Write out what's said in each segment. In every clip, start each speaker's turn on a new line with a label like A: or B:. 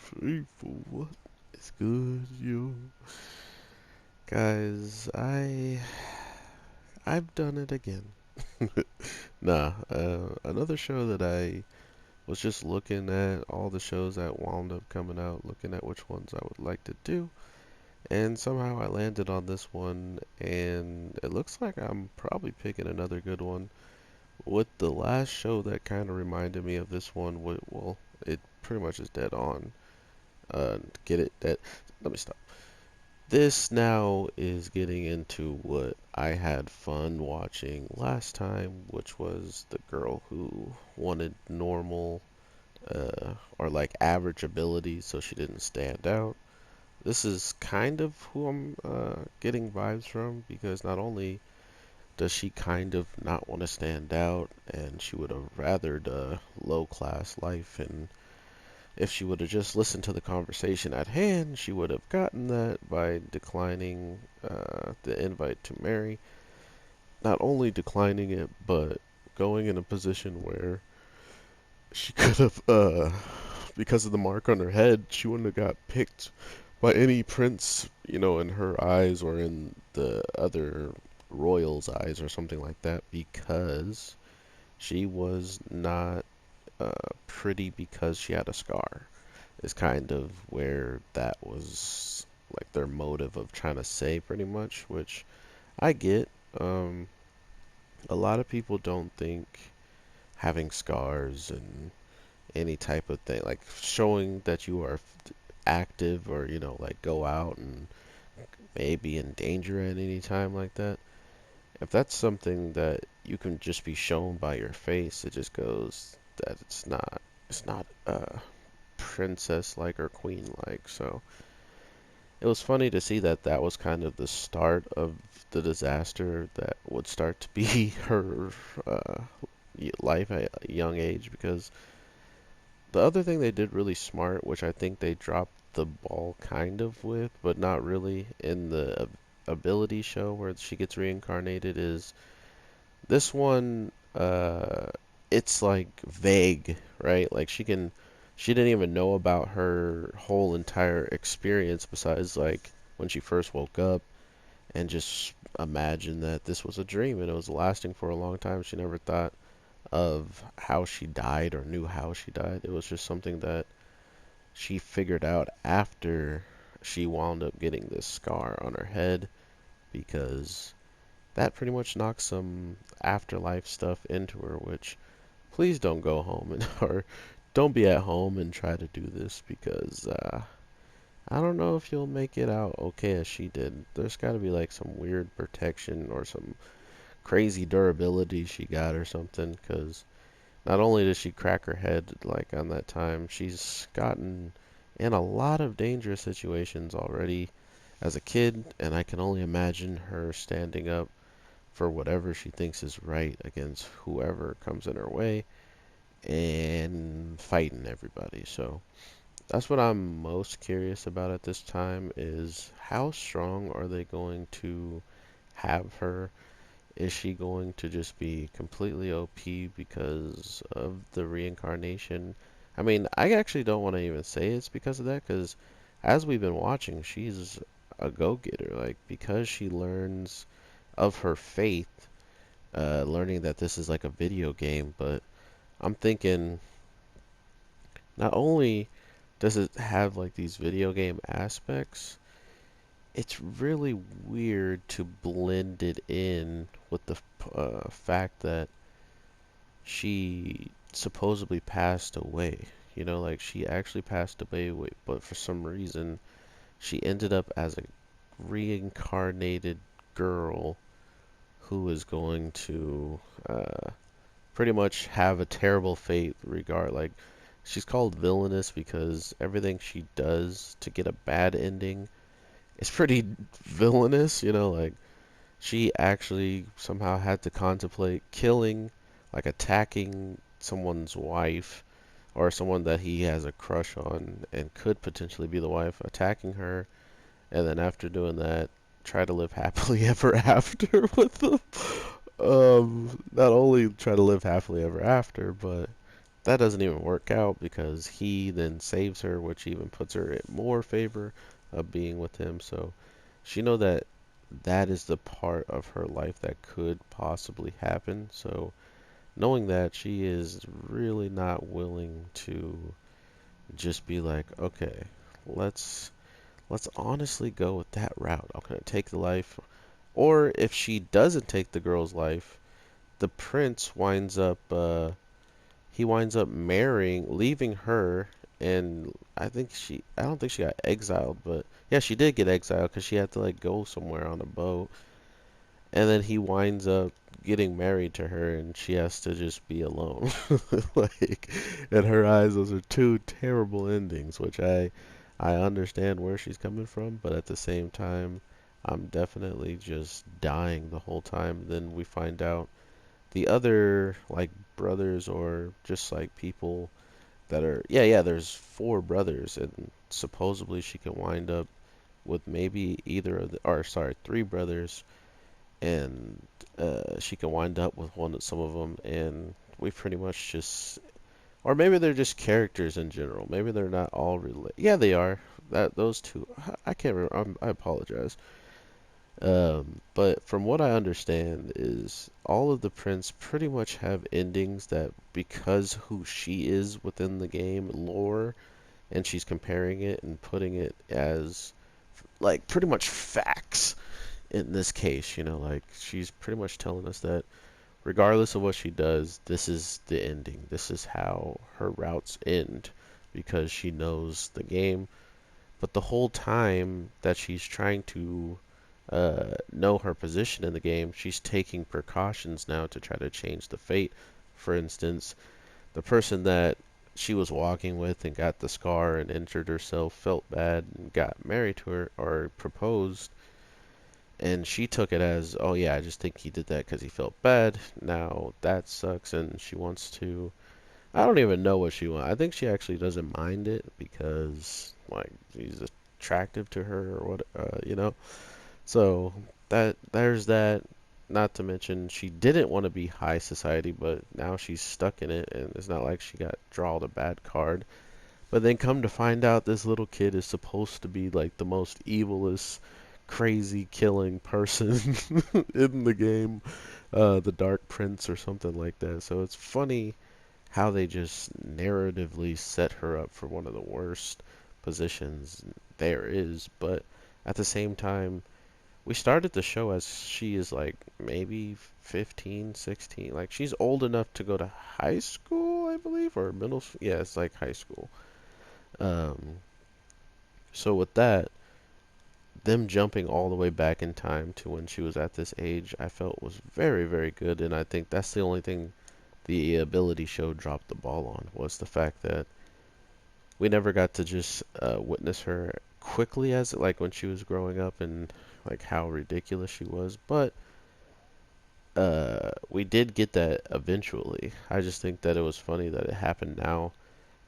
A: Faithful, what is good, yo? Guys, I've done it again. Nah, another show that I was just looking at all the shows that wound up coming out, looking at which ones I would like to do, and somehow I landed on this one, and it looks like I'm probably picking another good one. With the last show that kind of reminded me of this one, well, it pretty much is dead on. Get it? That Let me stop. This now is getting into what I had fun watching last time, which was the girl who wanted normal or like average abilities so she didn't stand out. This is kind of who I'm getting vibes from because not only does she kind of not want to stand out and she would have rathered a low class life, and if she would have just listened to the conversation at hand, she would have gotten that by declining the invite to marry. Not only declining it, but going in a position where she could have, because of the mark on her head, she wouldn't have got picked by any prince, in her eyes or in the other royals' eyes or something like that, because she was not pretty because she had a scar. Is kind of where that was like their motive of trying to say pretty much, which I get. Um, a lot of people don't think having scars and any type of thing, like showing that you are active or, like go out and maybe in danger at any time like that. If that's something that you can just be shown by your face, it just goes that it's not princess like or queen like. So it was funny to see that that was kind of the start of the disaster that would start to be her uh, life at a young age. Because the other thing they did really smart, which I think they dropped the ball kind of with, but not really in the ability show where she gets reincarnated, is this one. It's like vague, right? Like she didn't even know about her whole entire experience besides like when she first woke up and just imagined that this was a dream and it was lasting for a long time. She never thought of how she died or knew how she died. It was just something that she figured out after she wound up getting this scar on her head, because that pretty much knocked some afterlife stuff into her, which please don't go home and or don't be at home and try to do this, because I don't know if you'll make it out okay as she did. There's got to be like some weird protection or some crazy durability she got or something, because not only did she crack her head like on that time, she's gotten in a lot of dangerous situations already as a kid, and I can only imagine her standing up for whatever she thinks is right against whoever comes in her way and fighting everybody. So that's what I'm most curious about at this time, is how strong are they going to have her? Is she going to just be completely OP because of the reincarnation? I mean, I actually don't want to even say it's because of that, because as we've been watching, she's a go-getter. Like, because she learns of her faith, learning that this is like a video game, but I'm thinking not only does it have like these video game aspects, it's really weird to blend it in with the fact that she supposedly passed away. Like she actually passed away, but for some reason she ended up as a reincarnated girl who is going to pretty much have a terrible fate regard. Like, she's called Villainess because everything she does to get a bad ending is pretty villainous, like she actually somehow had to contemplate killing, like attacking someone's wife or someone that he has a crush on and could potentially be the wife, attacking her, and then after doing that, try to live happily ever after with them. Not only try to live happily ever after, but that doesn't even work out because he then saves her, which even puts her in more favor of being with him. So she know that that is the part of her life that could possibly happen. So knowing that, she is really not willing to just be like, okay, let's let's honestly go with that route. I'm gonna take the life, or if she doesn't take the girl's life, the prince winds up he winds up marrying, leaving her, and I don't think she got exiled, but yeah, she did get exiled because she had to like go somewhere on a boat, and then he winds up getting married to her, and she has to just be alone. Like, in her eyes, those are two terrible endings, which I understand where she's coming from, but at the same time, I'm definitely just dying the whole time. Then we find out the other like brothers or just like people that are yeah, there's four brothers, and supposedly she can wind up with maybe either of the, or sorry, three brothers, and she can wind up with one of some of them, and we pretty much just, or maybe they're just characters in general. Maybe they're not all related. Yeah, they are. That those two, I can't remember. I apologize. But from what I understand is all of the prints pretty much have endings that because who she is within the game lore, and she's comparing it and putting it as like pretty much facts in this case, like she's pretty much telling us that regardless of what she does, this is the ending. This is how her routes end because she knows the game. But the whole time that she's trying to know her position in the game, she's taking precautions now to try to change the fate. For instance, the person that she was walking with and got the scar and injured herself felt bad and got married to her or proposed, and she took it as, oh yeah, I just think he did that because he felt bad. Now that sucks, and she wants to. I don't even know what she wants. I think she actually doesn't mind it because like he's attractive to her or what. So that there's that. Not to mention she didn't want to be high society, but now she's stuck in it, and it's not like she got drawed a bad card. But then come to find out, this little kid is supposed to be like the most evilest, crazy killing person in the game, the Dark Prince or something like that. So it's funny how they just narratively set her up for one of the worst positions there is. But at the same time, we started the show as she is like maybe 15, 16. Like she's old enough to go to high school, I believe, or middle school. Yeah, it's like high school. Um, so with that, them jumping all the way back in time to when she was at this age, I felt was very, very good, and I think that's the only thing the ability show dropped the ball on was the fact that we never got to just witness her quickly as like when she was growing up and like how ridiculous she was, but we did get that eventually. I just think that it was funny that it happened now,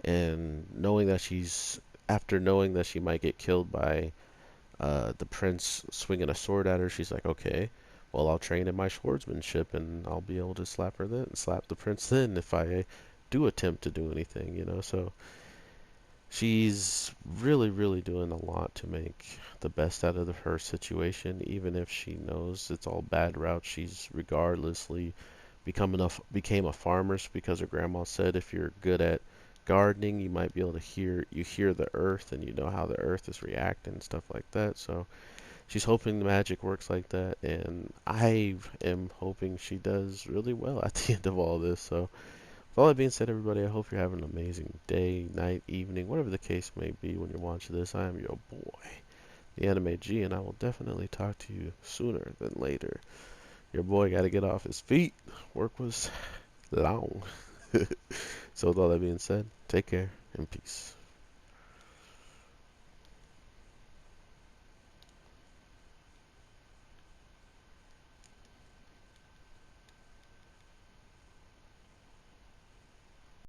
A: and knowing that after knowing that she might get killed by the prince swinging a sword at her, she's like, okay, well, I'll train in my swordsmanship and I'll be able to slap her then, slap the prince then if I do attempt to do anything. So she's really, really doing a lot to make the best out of her situation, even if she knows it's all bad route. She's regardlessly became a farmer because her grandma said if you're good at gardening, you might be able to hear the earth and you know how the earth is reacting and stuff like that. So she's hoping the magic works like that, and I am hoping she does really well at the end of all this. So with all that being said, everybody, I hope you're having an amazing day, night, evening, whatever the case may be when you're watching this. I am your boy, the Anime G, and I will definitely talk to you sooner than later. Your boy got to get off his feet. Work was long. So with all that being said, take care and peace.